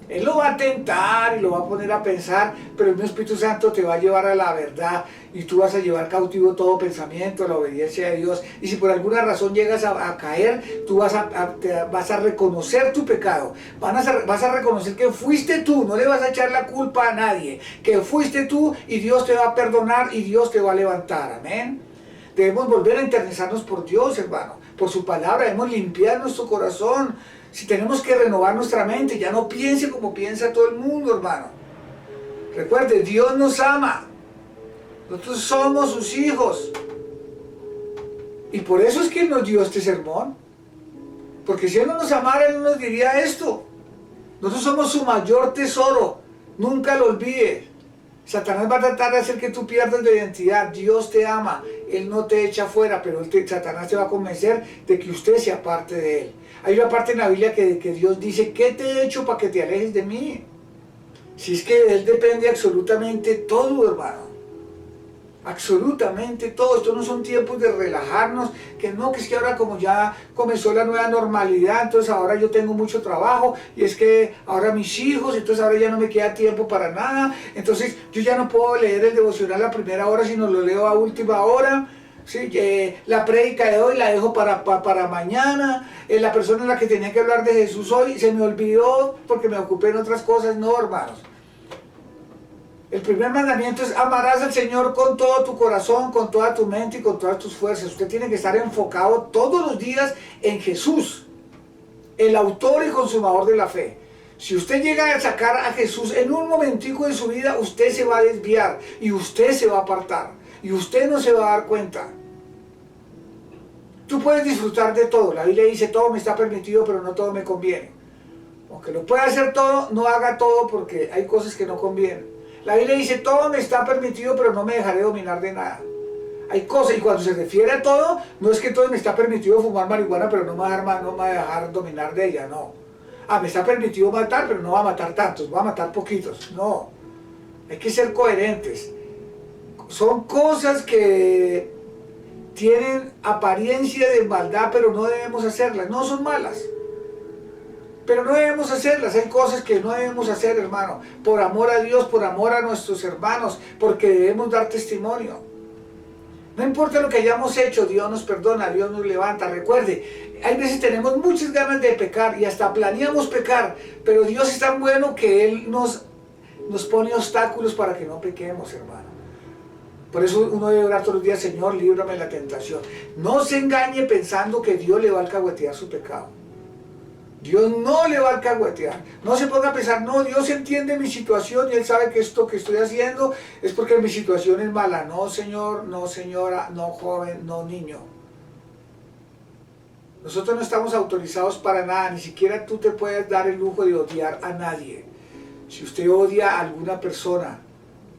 Él lo va a tentar y lo va a poner a pensar, pero el mismo Espíritu Santo te va a llevar a la verdad y tú vas a llevar cautivo todo pensamiento a la obediencia de Dios. Y si por alguna razón llegas a caer, tú vas a reconocer tu pecado, vas a reconocer que fuiste tú, no le vas a echar la culpa a nadie, que fuiste tú y Dios te va a perdonar y Dios te va a levantar. Amén. Debemos volver a internalizarnos por Dios, hermano, por su palabra. Debemos limpiar nuestro corazón. Si tenemos que renovar nuestra mente, ya no piense como piensa todo el mundo, hermano. Recuerde, Dios nos ama. Nosotros somos sus hijos. Y por eso es que Él nos dio este sermón. Porque si Él no nos amara, Él no nos diría esto. Nosotros somos su mayor tesoro. Nunca lo olvide. Satanás va a tratar de hacer que tú pierdas la identidad. Dios te ama. Él no te echa fuera, pero Satanás te va a convencer de que usted sea parte de Él. Hay una parte en la Biblia que Dios dice, ¿qué te he hecho para que te alejes de mí? Si es que de Él depende absolutamente todo, hermano. Absolutamente todo. Estos no son tiempos de relajarnos, que es que ahora como ya comenzó la nueva normalidad, entonces ahora yo tengo mucho trabajo, y es que ahora mis hijos, entonces ahora ya no me queda tiempo para nada, entonces yo ya no puedo leer el devocional a primera hora, sino lo leo a última hora. Sí, la prédica de hoy la dejo para mañana. La persona en la que tenía que hablar de Jesús hoy se me olvidó porque me ocupé en otras cosas. No, hermanos. El primer mandamiento es: amarás al Señor con todo tu corazón, con toda tu mente y con todas tus fuerzas. Usted tiene que estar enfocado todos los días en Jesús, el autor y consumador de la fe. Si usted llega a sacar a Jesús en un momentico de su vida, usted se va a desviar y usted se va a apartar. Y usted no se va a dar cuenta. Tú puedes disfrutar de todo. La Biblia dice, todo me está permitido, pero no todo me conviene. Aunque lo pueda hacer todo, no haga todo porque hay cosas que no convienen. La Biblia dice, todo me está permitido, pero no me dejaré dominar de nada. Hay cosas, y cuando se refiere a todo, no es que todo me está permitido fumar marihuana, pero no me va a dejar dominar de ella, no. Me está permitido matar, pero no va a matar tantos, va a matar poquitos. No. Hay que ser coherentes. Son cosas que tienen apariencia de maldad, pero no debemos hacerlas. No son malas, pero no debemos hacerlas. Hay cosas que no debemos hacer, hermano, por amor a Dios, por amor a nuestros hermanos, porque debemos dar testimonio. No importa lo que hayamos hecho, Dios nos perdona, Dios nos levanta. Recuerde, hay veces tenemos muchas ganas de pecar y hasta planeamos pecar, pero Dios es tan bueno que Él nos pone obstáculos para que no pequemos, hermano. Por eso uno debe orar todos los días: Señor, líbrame de la tentación. No se engañe pensando que Dios le va a alcahuetear su pecado. Dios no le va a alcahuetear. No se ponga a pensar, no, Dios entiende mi situación y Él sabe que esto que estoy haciendo es porque mi situación es mala. No, señor, no, señora, no, joven, no, niño. Nosotros no estamos autorizados para nada, ni siquiera tú te puedes dar el lujo de odiar a nadie. Si usted odia a alguna persona,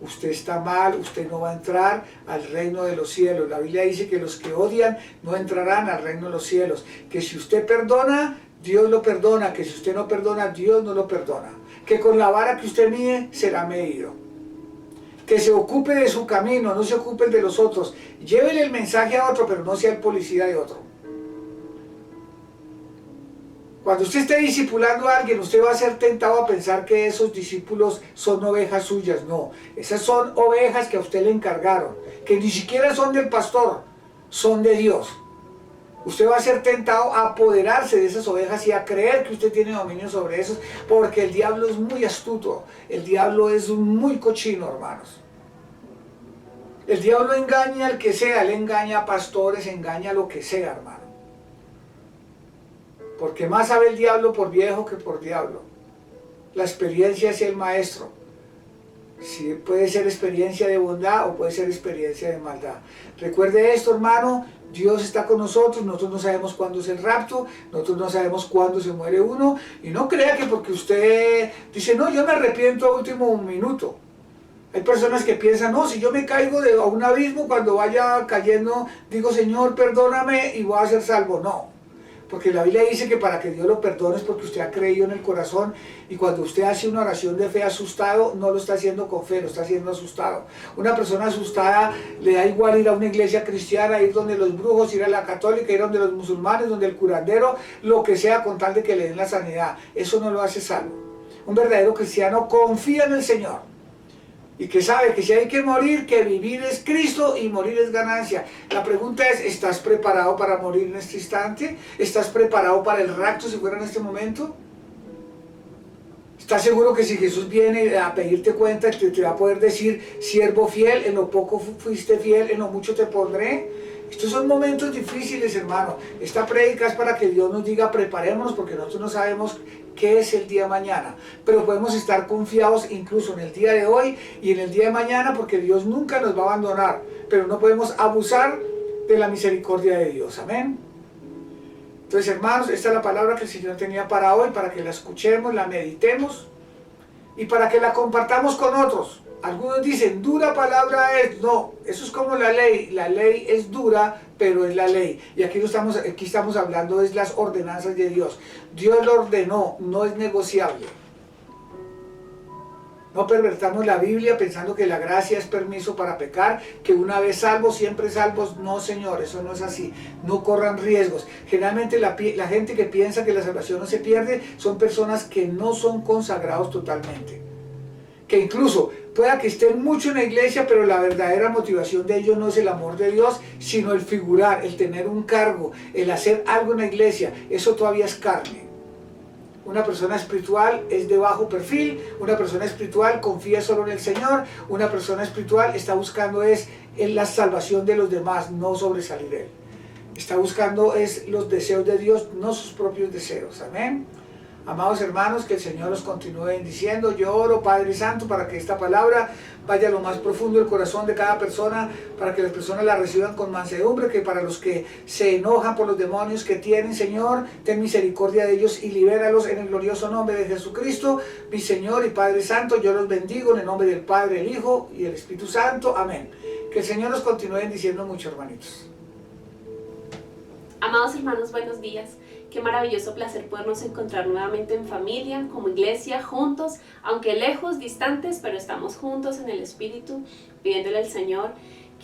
usted está mal, usted no va a entrar al reino de los cielos. La Biblia dice que los que odian no entrarán al reino de los cielos. Que si usted perdona, Dios lo perdona. Que si usted no perdona, Dios no lo perdona. Que con la vara que usted mide, será medido. Que se ocupe de su camino, no se ocupe de los otros. Llévele el mensaje a otro, pero no sea el policía de otro. Cuando usted esté discipulando a alguien, usted va a ser tentado a pensar que esos discípulos son ovejas suyas. No, esas son ovejas que a usted le encargaron, que ni siquiera son del pastor, son de Dios. Usted va a ser tentado a apoderarse de esas ovejas y a creer que usted tiene dominio sobre esos, porque el diablo es muy astuto, el diablo es muy cochino, hermanos. El diablo engaña al que sea, él engaña a pastores, engaña a lo que sea, hermano. Porque más sabe el diablo por viejo que por diablo. La experiencia es el maestro. Sí, puede ser experiencia de bondad o puede ser experiencia de maldad. Recuerde esto, hermano, Dios está con nosotros no sabemos cuándo es el rapto, nosotros no sabemos cuándo se muere uno, y no crea que porque usted dice, no, yo me arrepiento a último minuto. Hay personas que piensan, no, si yo me caigo a un abismo, cuando vaya cayendo, digo, Señor, perdóname y voy a ser salvo. No. Porque la Biblia dice que para que Dios lo perdone es porque usted ha creído en el corazón, y cuando usted hace una oración de fe asustado, no lo está haciendo con fe, lo está haciendo asustado. Una persona asustada le da igual ir a una iglesia cristiana, ir donde los brujos, ir a la católica, ir donde los musulmanes, donde el curandero, lo que sea, con tal de que le den la sanidad. Eso no lo hace salvo. Un verdadero cristiano confía en el Señor y que sabe que si hay que morir, que vivir es Cristo y morir es ganancia. La pregunta es, ¿estás preparado para morir en este instante? ¿Estás preparado para el rapto si fuera en este momento? ¿Estás seguro que si Jesús viene a pedirte cuenta, te va a poder decir, siervo fiel, en lo poco fuiste fiel, en lo mucho te pondré? Estos son momentos difíciles, hermano. Esta prédica es para que Dios nos diga, preparémonos, porque nosotros no sabemos qué es el día de mañana, pero podemos estar confiados incluso en el día de hoy y en el día de mañana, porque Dios nunca nos va a abandonar, pero no podemos abusar de la misericordia de Dios. Amén. Entonces, hermanos, esta es la palabra que el Señor tenía para hoy, para que la escuchemos, la meditemos y para que la compartamos con otros. Algunos dicen, dura palabra es. No, eso es como la ley es dura, pero es la ley. Y aquí estamos hablando de las ordenanzas de Dios. Dios lo ordenó, no es negociable. No pervertamos la Biblia pensando que la gracia es permiso para pecar, que una vez salvos, siempre salvos. No, Señor, eso no es así. No corran riesgos. Generalmente la gente que piensa que la salvación no se pierde son personas que no son consagrados totalmente. Que incluso pueda que estén mucho en la iglesia, pero la verdadera motivación de ellos no es el amor de Dios, sino el figurar, el tener un cargo, el hacer algo en la iglesia. Eso todavía es carne. Una persona espiritual es de bajo perfil, una persona espiritual confía solo en el Señor, una persona espiritual está buscando es en la salvación de los demás, no sobresalir él. Está buscando es los deseos de Dios, no sus propios deseos. Amén. Amados hermanos, que el Señor los continúe bendiciendo. Yo oro, Padre Santo, para que esta palabra vaya a lo más profundo del corazón de cada persona, para que las personas la reciban con mansedumbre, que para los que se enojan por los demonios que tienen, Señor, ten misericordia de ellos y libéralos en el glorioso nombre de Jesucristo, mi Señor y Padre Santo. Yo los bendigo en el nombre del Padre, el Hijo y el Espíritu Santo. Amén. Que el Señor los continúe bendiciendo mucho, hermanitos. Amados hermanos, buenos días. Qué maravilloso placer podernos encontrar nuevamente en familia, como iglesia, juntos, aunque lejos, distantes, pero estamos juntos en el Espíritu, pidiéndole al Señor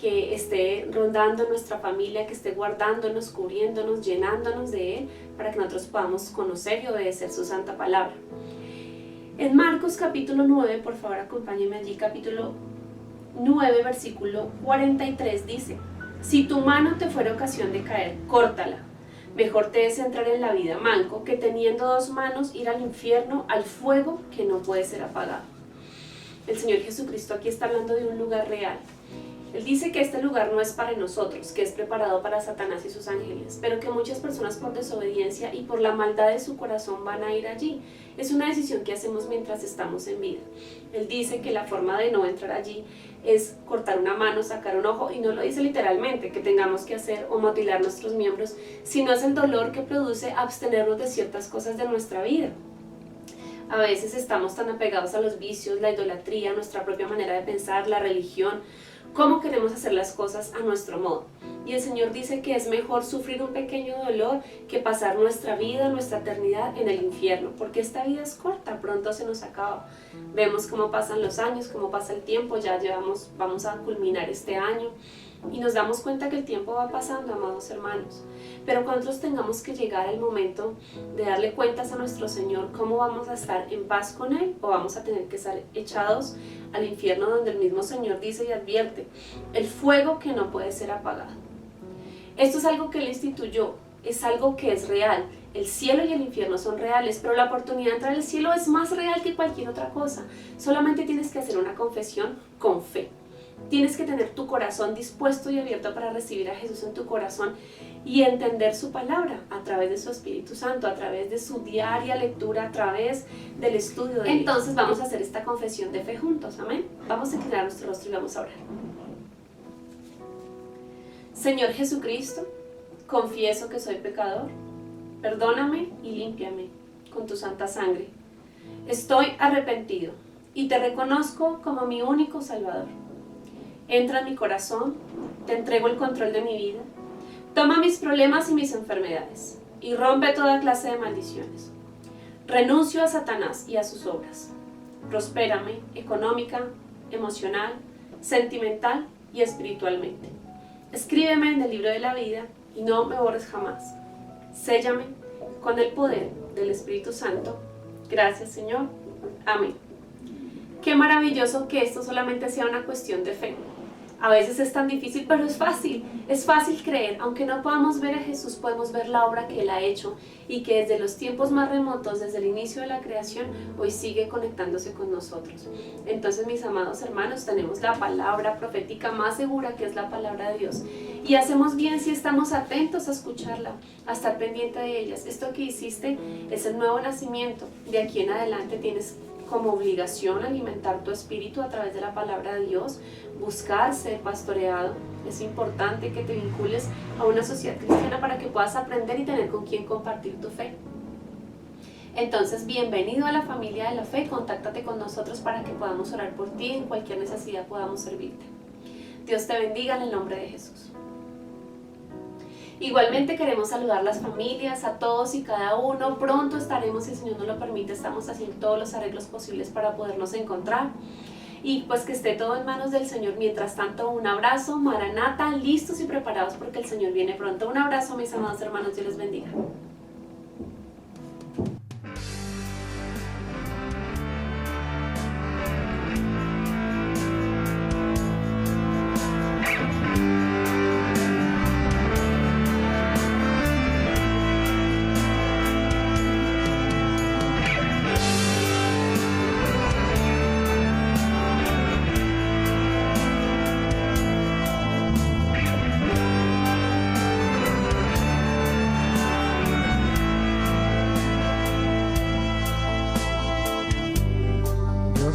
que esté rondando nuestra familia, que esté guardándonos, cubriéndonos, llenándonos de Él, para que nosotros podamos conocer y obedecer su santa palabra. En Marcos capítulo 9, por favor acompáñenme allí, capítulo 9, versículo 43, dice: si tu mano te fuera ocasión de caer, córtala. Mejor te es entrar en la vida manco que teniendo dos manos ir al infierno, al fuego que no puede ser apagado. El Señor Jesucristo aquí está hablando de un lugar real. Él dice que este lugar no es para nosotros, que es preparado para Satanás y sus ángeles, pero que muchas personas por desobediencia y por la maldad de su corazón van a ir allí. Es una decisión que hacemos mientras estamos en vida. Él dice que la forma de no entrar allí es cortar una mano, sacar un ojo, y no lo dice literalmente que tengamos que hacer o mutilar nuestros miembros, sino es el dolor que produce abstenernos de ciertas cosas de nuestra vida. A veces estamos tan apegados a los vicios, la idolatría, nuestra propia manera de pensar, la religión, cómo queremos hacer las cosas a nuestro modo. Y el Señor dice que es mejor sufrir un pequeño dolor que pasar nuestra vida, nuestra eternidad en el infierno, porque esta vida es corta, pronto se nos acaba. Vemos cómo pasan los años, cómo pasa el tiempo, vamos a culminar este año y nos damos cuenta que el tiempo va pasando, amados hermanos. Pero cuando nosotros tengamos que llegar al momento de darle cuentas a nuestro Señor, ¿cómo vamos a estar en paz con Él? ¿O vamos a tener que estar echados al infierno, donde el mismo Señor dice y advierte, el fuego que no puede ser apagado? Esto es algo que Él instituyó, es algo que es real. El cielo y el infierno son reales, pero la oportunidad de entrar al cielo es más real que cualquier otra cosa. Solamente tienes que hacer una confesión con fe. Tienes que tener tu corazón dispuesto y abierto para recibir a Jesús en tu corazón y entender su palabra a través de su Espíritu Santo, a través de su diaria lectura, a través del estudio de Entonces vamos a hacer esta confesión de fe juntos, amén. Vamos a inclinar nuestro rostro y vamos a orar. Señor Jesucristo, confieso que soy pecador, perdóname y límpiame con tu santa sangre. Estoy arrepentido y te reconozco como mi único Salvador. Entra en mi corazón, te entrego el control de mi vida, toma mis problemas y mis enfermedades y rompe toda clase de maldiciones. Renuncio a Satanás y a sus obras. Prospérame económica, emocional, sentimental y espiritualmente. Escríbeme en el libro de la vida y no me borres jamás. Séllame con el poder del Espíritu Santo. Gracias, Señor. Amén. Qué maravilloso que esto solamente sea una cuestión de fe. A veces es tan difícil, pero es fácil creer. Aunque no podamos ver a Jesús, podemos ver la obra que Él ha hecho y que desde los tiempos más remotos, desde el inicio de la creación, hoy sigue conectándose con nosotros. Entonces, mis amados hermanos, tenemos la palabra profética más segura, que es la palabra de Dios. Y hacemos bien si estamos atentos a escucharla, a estar pendiente de ellas. Esto que hiciste es el nuevo nacimiento. De aquí en adelante tienes como obligación alimentar tu espíritu a través de la palabra de Dios, buscar ser pastoreado. Es importante que te vincules a una sociedad cristiana para que puedas aprender y tener con quién compartir tu fe. Entonces, bienvenido a la familia de la fe. Contáctate con nosotros para que podamos orar por ti, en cualquier necesidad podamos servirte. Dios te bendiga en el nombre de Jesús. Igualmente queremos saludar a las familias, a todos y cada uno. Pronto estaremos, si el Señor nos lo permite, estamos haciendo todos los arreglos posibles para podernos encontrar. Y pues que esté todo en manos del Señor. Mientras tanto, un abrazo, Maranata, listos y preparados porque el Señor viene pronto. Un abrazo, mis amados hermanos, Dios les bendiga.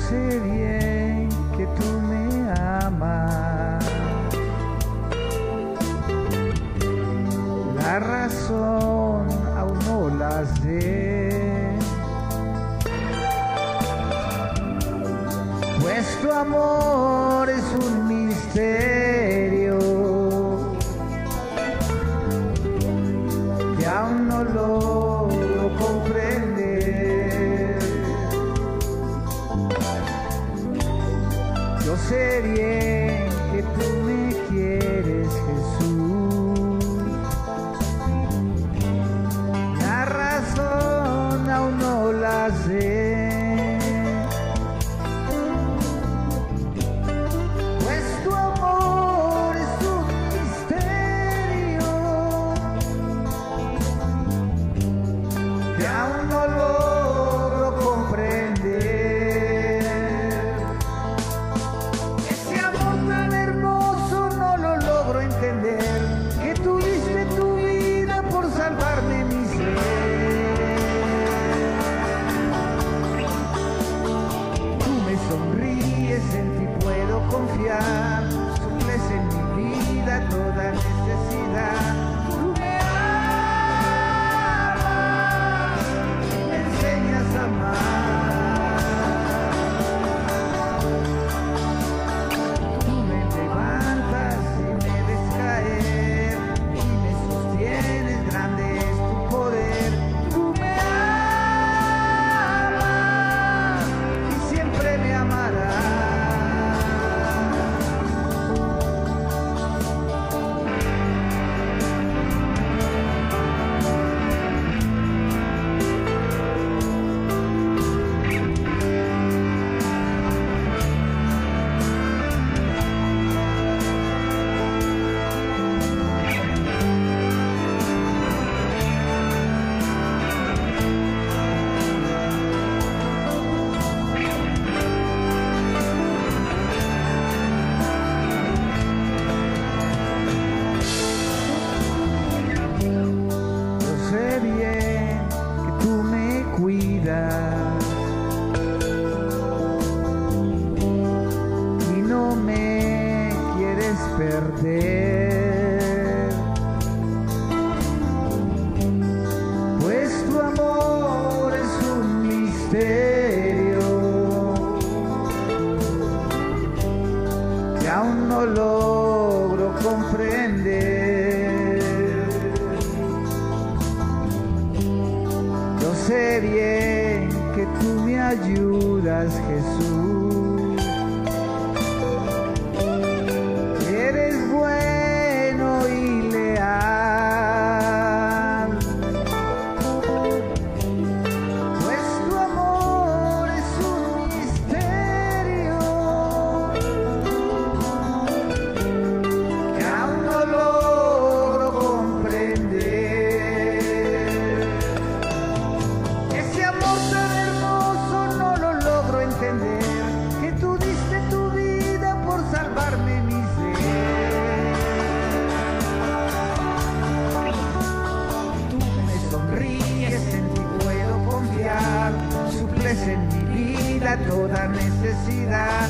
Sé bien que tú me amas, la razón aún no la sé, pues tu amor es un misterio que aún no logro comprender. Yo sé bien que tú me quieres, Jesús. La razón aún no la sé, pues tu amor es un misterio que aún no logro comprender. Ese amor Tú me levantas y me ves caer y me sostienes, grande es tu poder. Tú me amas y siempre me amarás. Yo sé bien que tú me cuidas y no me quieres perder, pues tu amor es un misterio que aún no logro comprender. Yo sé bien que tú me ayudas, Jesús. Eres bueno y leal, pues tu amor es un misterio que aún no logro comprender. Ese amor tan hermoso no lo logro entender, que tú diste tu vida por salvarme mi ser. Tú me sonríes, en ti puedo confiar, suples en mi vida toda necesidad.